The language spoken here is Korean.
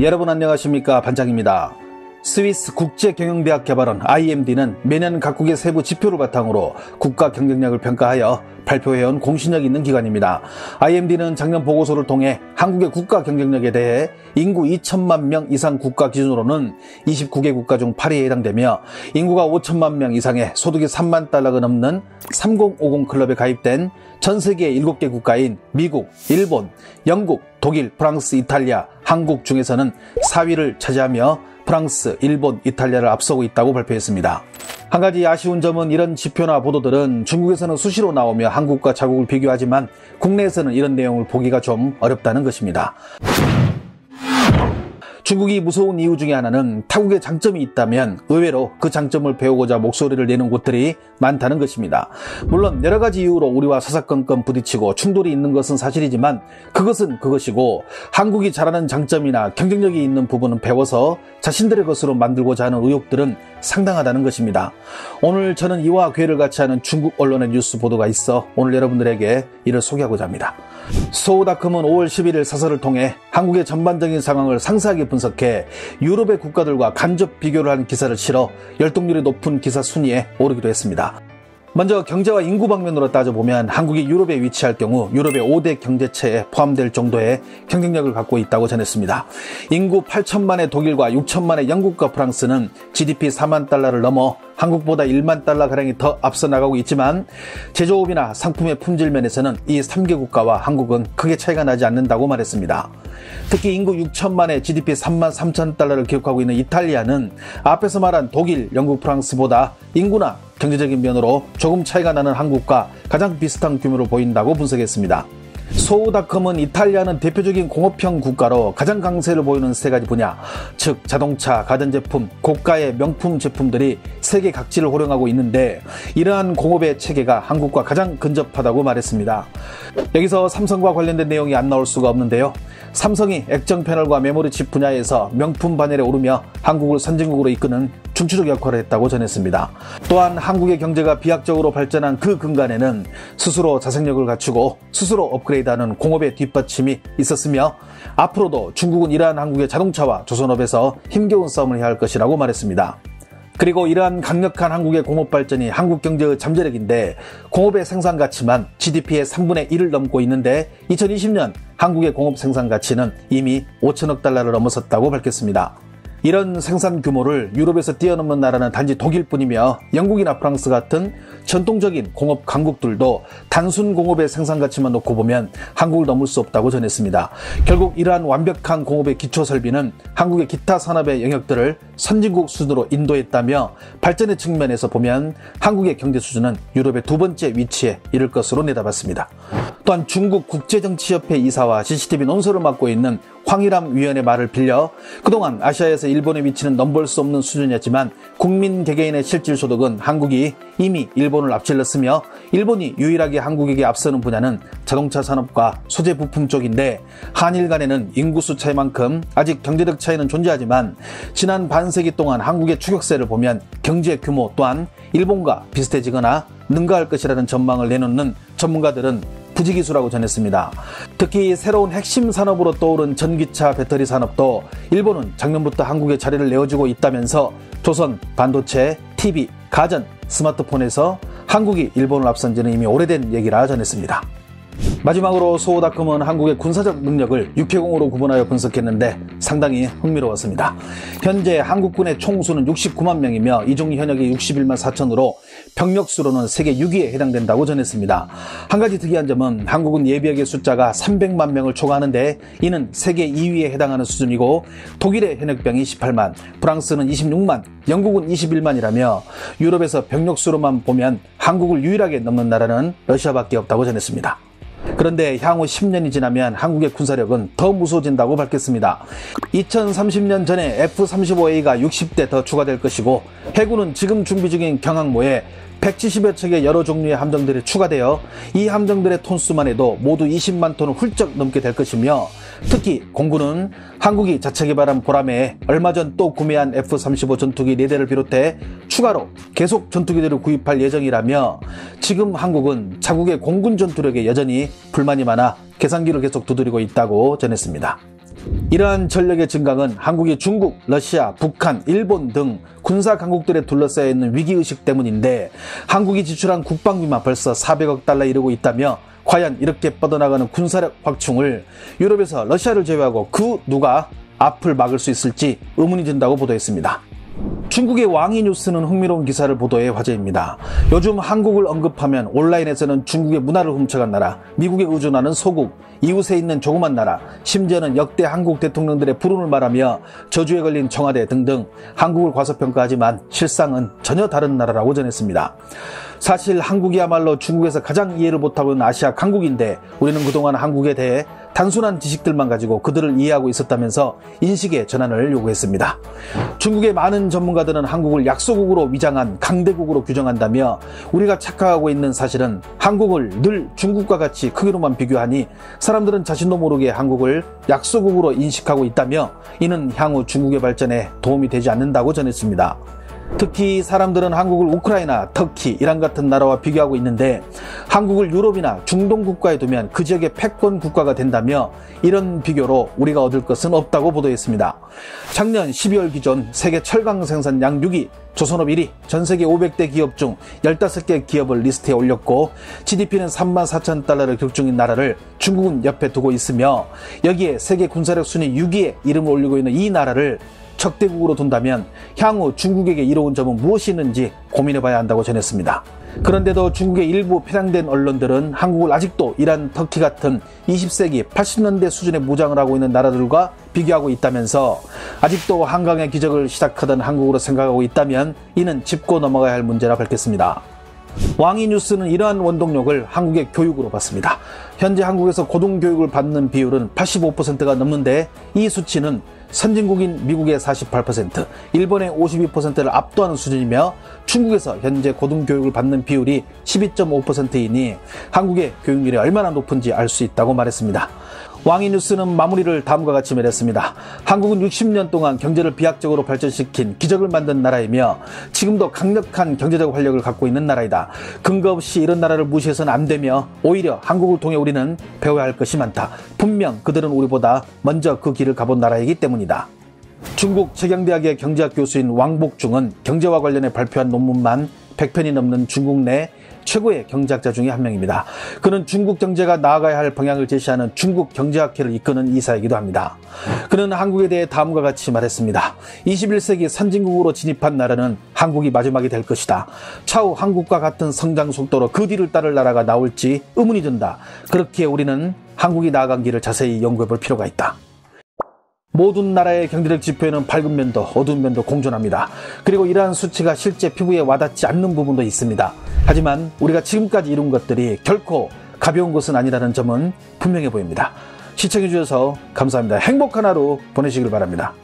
여러분 안녕하십니까, 반장입니다. 스위스 국제경영대학 개발원 IMD는 매년 각국의 세부 지표를 바탕으로 국가 경쟁력을 평가하여 발표해온 공신력 있는 기관입니다. IMD는 작년 보고서를 통해 한국의 국가 경쟁력에 대해 인구 2천만 명 이상 국가 기준으로는 29개 국가 중 8위에 해당되며 인구가 5천만 명 이상의 소득이 3만 달러가 넘는 3050 클럽에 가입된 전 세계 7개 국가인 미국, 일본, 영국, 독일, 프랑스, 이탈리아, 한국 중에서는 4위를 차지하며 프랑스, 일본, 이탈리아를 앞서고 있다고 발표했습니다. 한 가지 아쉬운 점은 이런 지표나 보도들은 중국에서는 수시로 나오며 한국과 자국을 비교하지만 국내에서는 이런 내용을 보기가 좀 어렵다는 것입니다. 중국이 무서운 이유 중에 하나는 타국의 장점이 있다면 의외로 그 장점을 배우고자 목소리를 내는 곳들이 많다는 것입니다. 물론 여러 가지 이유로 우리와 사사건건 부딪히고 충돌이 있는 것은 사실이지만 그것은 그것이고 한국이 잘하는 장점이나 경쟁력이 있는 부분은 배워서 자신들의 것으로 만들고자 하는 의욕들은 상당하다는 것입니다. 오늘 저는 이와 괴를 같이 하는 중국 언론의 뉴스 보도가 있어 오늘 여러분들에게 이를 소개하고자 합니다. 소우닷컴은 5월 11일 사설을 통해 한국의 전반적인 상황을 상세하게 분석해 유럽의 국가들과 간접 비교를 하는 기사를 실어 열독률이 높은 기사 순위에 오르기도 했습니다. 먼저 경제와 인구 방면으로 따져보면 한국이 유럽에 위치할 경우 유럽의 5대 경제체에 포함될 정도의 경쟁력을 갖고 있다고 전했습니다. 인구 8천만의 독일과 6천만의 영국과 프랑스는 GDP 4만 달러를 넘어 한국보다 1만 달러가량이 더 앞서 나가고 있지만 제조업이나 상품의 품질 면에서는 이 3개 국가와 한국은 크게 차이가 나지 않는다고 말했습니다. 특히 인구 6천만의 GDP 3만 3천 달러를 기록하고 있는 이탈리아는 앞에서 말한 독일, 영국, 프랑스보다 인구나 경제적인 면으로 조금 차이가 나는 한국과 가장 비슷한 규모를 보인다고 분석했습니다. 소우닷컴은 이탈리아는 대표적인 공업형 국가로 가장 강세를 보이는 세 가지 분야, 즉 자동차, 가전제품, 고가의 명품 제품들이 세계 각지를 호령하고 있는데 이러한 공업의 체계가 한국과 가장 근접하다고 말했습니다. 여기서 삼성과 관련된 내용이 안 나올 수가 없는데요. 삼성이 액정 패널과 메모리 칩 분야에서 명품 반열에 오르며 한국을 선진국으로 이끄는 중추적 역할을 했다고 전했습니다. 또한 한국의 경제가 비약적으로 발전한 그 근간에는 스스로 자생력을 갖추고 스스로 업그레이드하는 공업의 뒷받침이 있었으며 앞으로도 중국은 이러한 한국의 자동차와 조선업에서 힘겨운 싸움을 해야 할 것이라고 말했습니다. 그리고 이러한 강력한 한국의 공업 발전이 한국 경제의 잠재력인데 공업의 생산 가치만 GDP의 3분의 1을 넘고 있는데 2020년 한국의 공업 생산 가치는 이미 5천억 달러를 넘어섰다고 밝혔습니다. 이런 생산 규모를 유럽에서 뛰어넘는 나라는 단지 독일뿐이며 영국이나 프랑스 같은 전통적인 공업 강국들도 단순 공업의 생산 가치만 놓고 보면 한국을 넘을 수 없다고 전했습니다. 결국 이러한 완벽한 공업의 기초 설비는 한국의 기타 산업의 영역들을 선진국 수준으로 인도했다며 발전의 측면에서 보면 한국의 경제 수준은 유럽의 두 번째 위치에 이를 것으로 내다봤습니다. 또한 중국 국제정치협회 이사와 CCTV 논설을 맡고 있는 황희람 위원의 말을 빌려 그동안 아시아에서 일본의 위치는 넘볼 수 없는 수준이었지만 국민 개개인의 실질 소득은 한국이 이미 일본을 앞질렀으며 일본이 유일하게 한국에게 앞서는 분야는 자동차 산업과 소재 부품 쪽인데 한일 간에는 인구수 차이만큼 아직 경제력 차이는 존재하지만 지난 반세기 동안 한국의 추격세를 보면 경제 규모 또한 일본과 비슷해지거나 능가할 것이라는 전망을 내놓는 전문가들은 부지기수라고 전했습니다. 특히 새로운 핵심 산업으로 떠오른 전기차 배터리 산업도 일본은 작년부터 한국에 자리를 내어주고 있다면서 조선, 반도체, TV, 가전, 스마트폰에서 한국이 일본을 앞선 지는 이미 오래된 얘기라 전했습니다. 마지막으로 소우닷컴은 한국의 군사적 능력을 육해공으로 구분하여 분석했는데 상당히 흥미로웠습니다. 현재 한국군의 총수는 69만 명이며 이중 현역이 61만 4천으로 병력수로는 세계 6위에 해당된다고 전했습니다. 한 가지 특이한 점은 한국은 예비역의 숫자가 300만 명을 초과하는데 이는 세계 2위에 해당하는 수준이고 독일의 현역병이 18만, 프랑스는 26만, 영국은 21만이라며 유럽에서 병력수로만 보면 한국을 유일하게 넘는 나라는 러시아밖에 없다고 전했습니다. 그런데 향후 10년이 지나면 한국의 군사력은 더 무서워진다고 밝혔습니다. 2030년 전에 F-35A가 60대 더 추가될 것이고 해군은 지금 준비 중인 경항모에 170여 척의 여러 종류의 함정들이 추가되어 이 함정들의 톤수만 해도 모두 20만 톤을 훌쩍 넘게 될 것이며 특히 공군은 한국이 자체 개발한 보람에 얼마 전 또 구매한 F-35 전투기 4대를 비롯해 추가로 계속 전투기들을 구입할 예정이라며 지금 한국은 자국의 공군 전투력에 여전히 불만이 많아 계산기를 계속 두드리고 있다고 전했습니다. 이러한 전력의 증강은 한국이 중국, 러시아, 북한, 일본 등 군사 강국들에 둘러싸여 있는 위기의식 때문인데 한국이 지출한 국방비만 벌써 400억 달러에 이르고 있다며 과연 이렇게 뻗어나가는 군사력 확충을 유럽에서 러시아를 제외하고 그 누가 앞을 막을 수 있을지 의문이 든다고 보도했습니다. 중국의 왕이뉴스는 흥미로운 기사를 보도해 화제입니다. 요즘 한국을 언급하면 온라인에서는 중국의 문화를 훔쳐간 나라, 미국에 의존하는 소국, 이웃에 있는 조그만 나라, 심지어는 역대 한국 대통령들의 불운을 말하며 저주에 걸린 청와대 등등 한국을 과소평가하지만 실상은 전혀 다른 나라라고 전했습니다. 사실 한국이야말로 중국에서 가장 이해를 못하고 있는 아시아 강국인데 우리는 그동안 한국에 대해 단순한 지식들만 가지고 그들을 이해하고 있었다면서 인식의 전환을 요구했습니다. 중국의 많은 전문가들은 한국을 약소국으로 위장한 강대국으로 규정한다며 우리가 착각하고 있는 사실은 한국을 늘 중국과 같이 크기로만 비교하니 사람들은 자신도 모르게 한국을 약소국으로 인식하고 있다며 이는 향후 중국의 발전에 도움이 되지 않는다고 전했습니다. 특히 사람들은 한국을 우크라이나, 터키, 이란 같은 나라와 비교하고 있는데 한국을 유럽이나 중동 국가에 두면 그 지역의 패권 국가가 된다며 이런 비교로 우리가 얻을 것은 없다고 보도했습니다. 작년 12월 기준 세계 철강 생산량 6위, 조선업 1위, 전 세계 500대 기업 중 15개 기업을 리스트에 올렸고 GDP는 3만 4천 달러를 기록 중인 나라를 중국은 옆에 두고 있으며 여기에 세계 군사력 순위 6위에 이름을 올리고 있는 이 나라를 적대국으로 둔다면 향후 중국에게 이로운 점은 무엇이 있는지 고민해봐야 한다고 전했습니다. 그런데도 중국의 일부 편향된 언론들은 한국을 아직도 이란, 터키 같은 20세기 80년대 수준의 무장을 하고 있는 나라들과 비교하고 있다면서 아직도 한강의 기적을 시작하던 한국으로 생각하고 있다면 이는 짚고 넘어가야 할 문제라 밝혔습니다. 왕이뉴스는 이러한 원동력을 한국의 교육으로 봤습니다. 현재 한국에서 고등교육을 받는 비율은 85%가 넘는데 이 수치는 선진국인 미국의 48%, 일본의 52%를 압도하는 수준이며 중국에서 현재 고등교육을 받는 비율이 12.5%이니 한국의 교육률이 얼마나 높은지 알 수 있다고 말했습니다. 왕이뉴스는 마무리를 다음과 같이 말했습니다. 한국은 60년 동안 경제를 비약적으로 발전시킨 기적을 만든 나라이며 지금도 강력한 경제적 활력을 갖고 있는 나라이다. 근거 없이 이런 나라를 무시해서는 안 되며 오히려 한국을 통해 우리는 배워야 할 것이 많다. 분명 그들은 우리보다 먼저 그 길을 가본 나라이기 때문이다. 중국 최경대학의 경제학 교수인 왕복중은 경제와 관련해 발표한 논문만 100편이 넘는 중국 내 최고의 경제학자 중에 한 명입니다. 그는 중국 경제가 나아가야 할 방향을 제시하는 중국 경제학회를 이끄는 이사이기도 합니다. 그는 한국에 대해 다음과 같이 말했습니다. 21세기 선진국으로 진입한 나라는 한국이 마지막이 될 것이다. 차후 한국과 같은 성장 속도로 그 뒤를 따를 나라가 나올지 의문이 든다. 그렇기에 우리는 한국이 나아간 길을 자세히 연구해 볼 필요가 있다. 모든 나라의 경제력 지표에는 밝은 면도 어두운 면도 공존합니다. 그리고 이러한 수치가 실제 피부에 와닿지 않는 부분도 있습니다. 하지만 우리가 지금까지 이룬 것들이 결코 가벼운 것은 아니라는 점은 분명해 보입니다. 시청해 주셔서 감사합니다. 행복한 하루 보내시길 바랍니다.